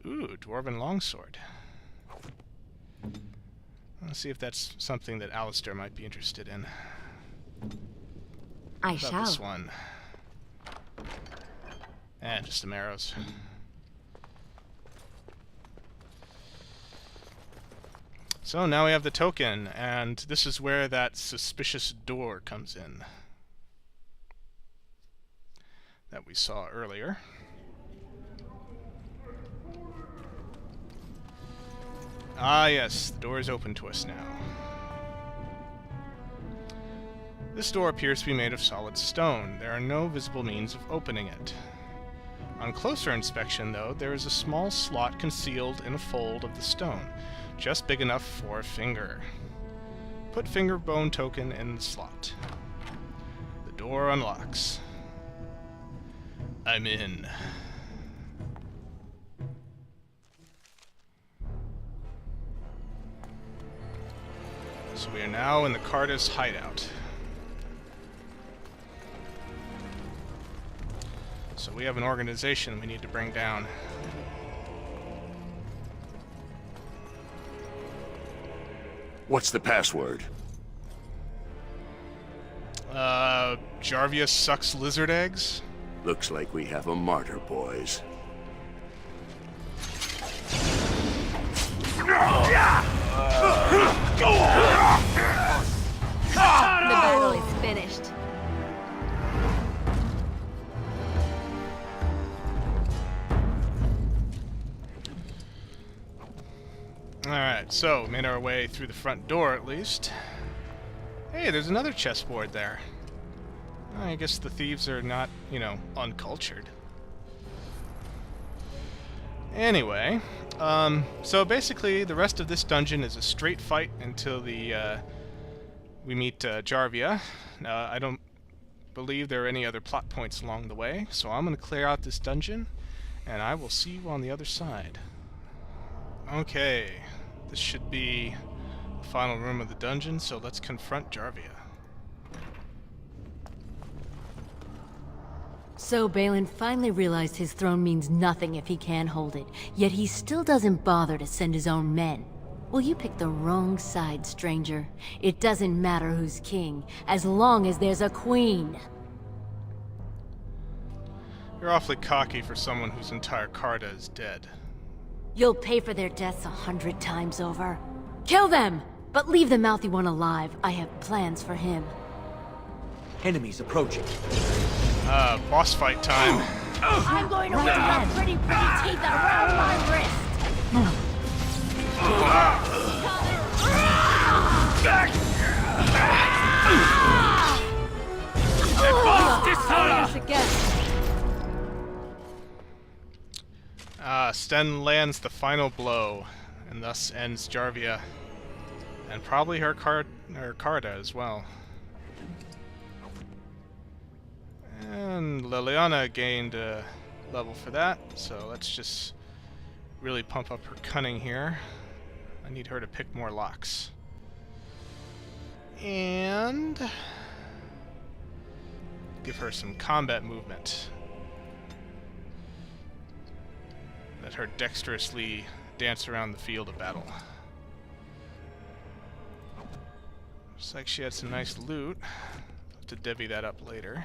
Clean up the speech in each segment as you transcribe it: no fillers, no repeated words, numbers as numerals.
Ooh, Dwarven Longsword. Let's see if that's something that Alistair might be interested in. I How about shall. this one? Just some arrows. So now we have the token, and this is where that suspicious door comes in that we saw earlier. Ah yes, the door is open to us now. This door appears to be made of solid stone. There are no visible means of opening it. On closer inspection, though, there is a small slot concealed in a fold of the stone, just big enough for a finger. Put finger bone token in the slot. The door unlocks. I'm in. So we are now in the Carta's hideout. So we have an organization we need to bring down. What's the password? Jarvia sucks lizard eggs? Looks like we have a martyr, boys. The battle is finished. Alright, so we made our way through the front door at least. Hey, there's another chessboard there. I guess the thieves are not, you know, uncultured. Anyway, so basically the rest of this dungeon is a straight fight until we meet Jarvia. I don't believe there are any other plot points along the way, so I'm going to clear out this dungeon, and I will see you on the other side. Okay, this should be the final room of the dungeon, so let's confront Jarvia. So Behlen finally realized his throne means nothing if he can't hold it, yet he still doesn't bother to send his own men. Well, you picked the wrong side, stranger. It doesn't matter who's king, as long as there's a queen. You're awfully cocky for someone whose entire carta is dead. You'll pay for their deaths 100 times over. Kill them! But leave the mouthy one alive. I have plans for him. Enemies approaching. Boss fight time. I'm going to whip your pretty teeth around my wrist! Sten lands the final blow, and thus ends Jarvia, and probably her carta as well. And Liliana gained a level for that, so let's just really pump up her cunning here. I need her to pick more locks. And give her some combat movement. Let her dexterously dance around the field of battle. Looks like she had some nice loot. I'll have to divvy that up later.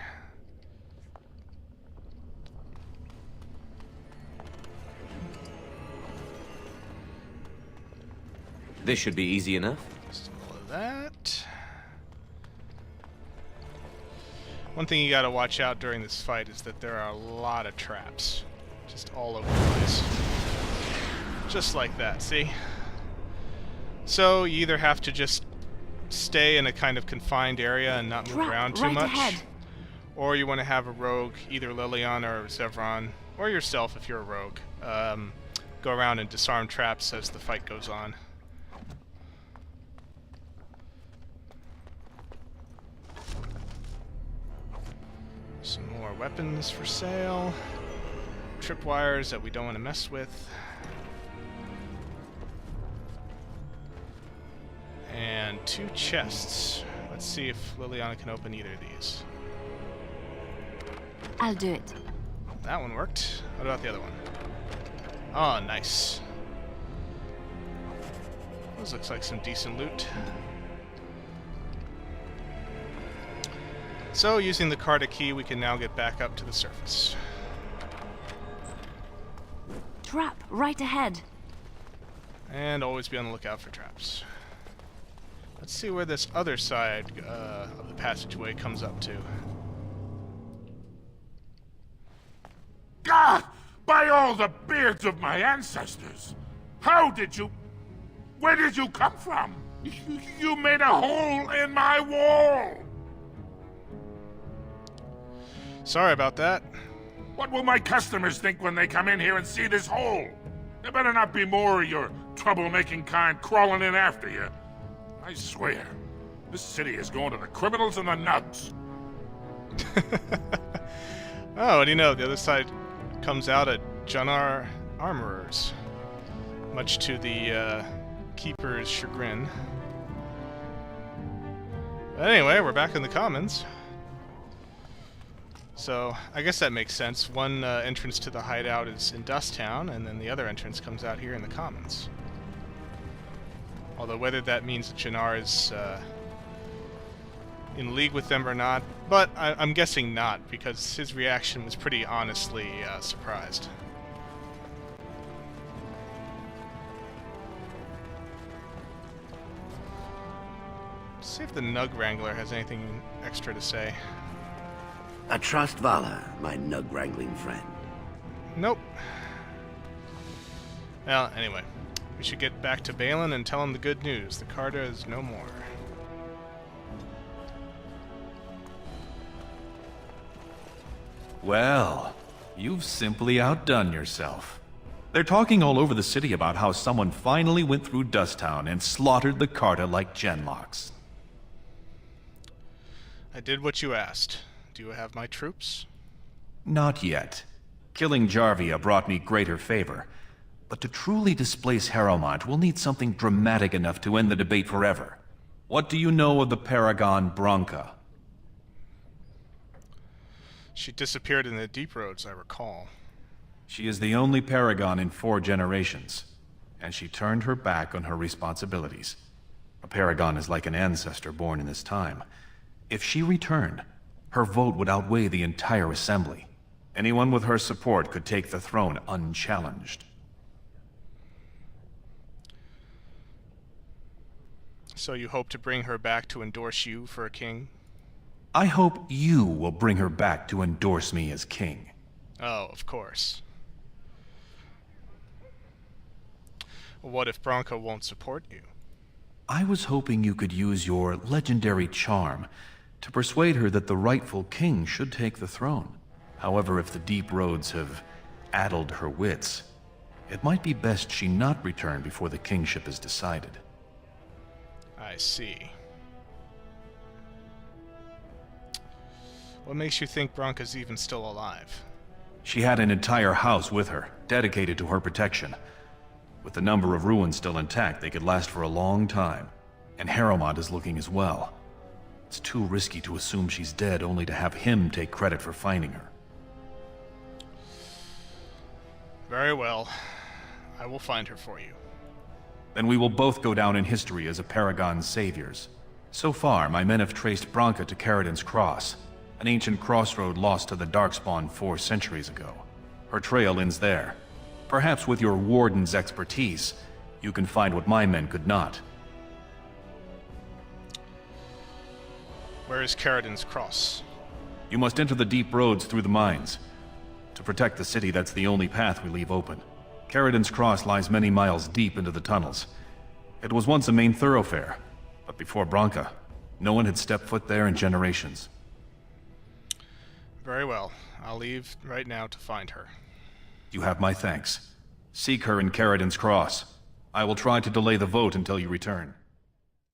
This should be easy enough. Just all of that. One thing you gotta watch out during this fight is that there are a lot of traps. Just all over the place. Just like that, see? So you either have to just stay in a kind of confined area and not move around too much, or you want to have a rogue, either Liliana or Zevron, or yourself if you're a rogue, go around and disarm traps as the fight goes on. Some more weapons for sale. Tripwires that we don't want to mess with. And 2 chests. Let's see if Liliana can open either of these. I'll do it. That one worked. What about the other one? Oh, nice. This looks like some decent loot. So, using the carta key, we can now get back up to the surface. Trap right ahead. And always be on the lookout for traps. Let's see where this other side of the passageway comes up to. God! By all the beards of my ancestors! How did you... Where did you come from? You made a hole in my wall! Sorry about that. What will my customers think when they come in here and see this hole? There better not be more of your troublemaking kind crawling in after you. I swear, this city is going to the criminals and the nuts. Oh, what do you know? The other side comes out at Jannar Armorers, much to the Keeper's chagrin. But anyway, we're back in the Commons. So, I guess that makes sense. One entrance to the hideout is in Dusttown, and then the other entrance comes out here in the Commons. Although whether that means that Jannar is in league with them or not, but I'm guessing not, because his reaction was pretty honestly surprised. Let's see if the Nug Wrangler has anything extra to say. I trust Vala, my nug-wrangling friend. Nope. Well, anyway, we should get back to Behlen and tell him the good news. The carta is no more. Well, you've simply outdone yourself. They're talking all over the city about how someone finally went through Dusttown and slaughtered the carta like genlocks. I did what you asked. Do you have my troops? Not yet. Killing Jarvia brought me greater favor. But to truly displace Harrowmont, we'll need something dramatic enough to end the debate forever. What do you know of the Paragon Branka? She disappeared in the deep roads, I recall. She is the only Paragon in 4 generations, and she turned her back on her responsibilities. A Paragon is like an ancestor born in this time. If she returned, her vote would outweigh the entire assembly. Anyone with her support could take the throne unchallenged. So you hope to bring her back to endorse you for a king? I hope you will bring her back to endorse me as king. Oh, of course. What if Branka won't support you? I was hoping you could use your legendary charm to persuade her that the rightful king should take the throne. However, if the deep roads have addled her wits, it might be best she not return before the kingship is decided. I see. What makes you think Branka's even still alive? She had an entire house with her, dedicated to her protection. With the number of ruins still intact, they could last for a long time. And Harrowmont is looking as well. It's too risky to assume she's dead only to have him take credit for finding her. Very well. I will find her for you. Then we will both go down in history as a Paragon's saviors. So far, my men have traced Branka to Caridin's Cross, an ancient crossroad lost to the Darkspawn 4 centuries ago. Her trail ends there. Perhaps with your warden's expertise, you can find what my men could not. Where is Caridin's Cross? You must enter the deep roads through the mines. To protect the city, that's the only path we leave open. Caridin's Cross lies many miles deep into the tunnels. It was once a main thoroughfare, but before Branka, no one had stepped foot there in generations. Very well. I'll leave right now to find her. You have my thanks. Seek her in Caridin's Cross. I will try to delay the vote until you return.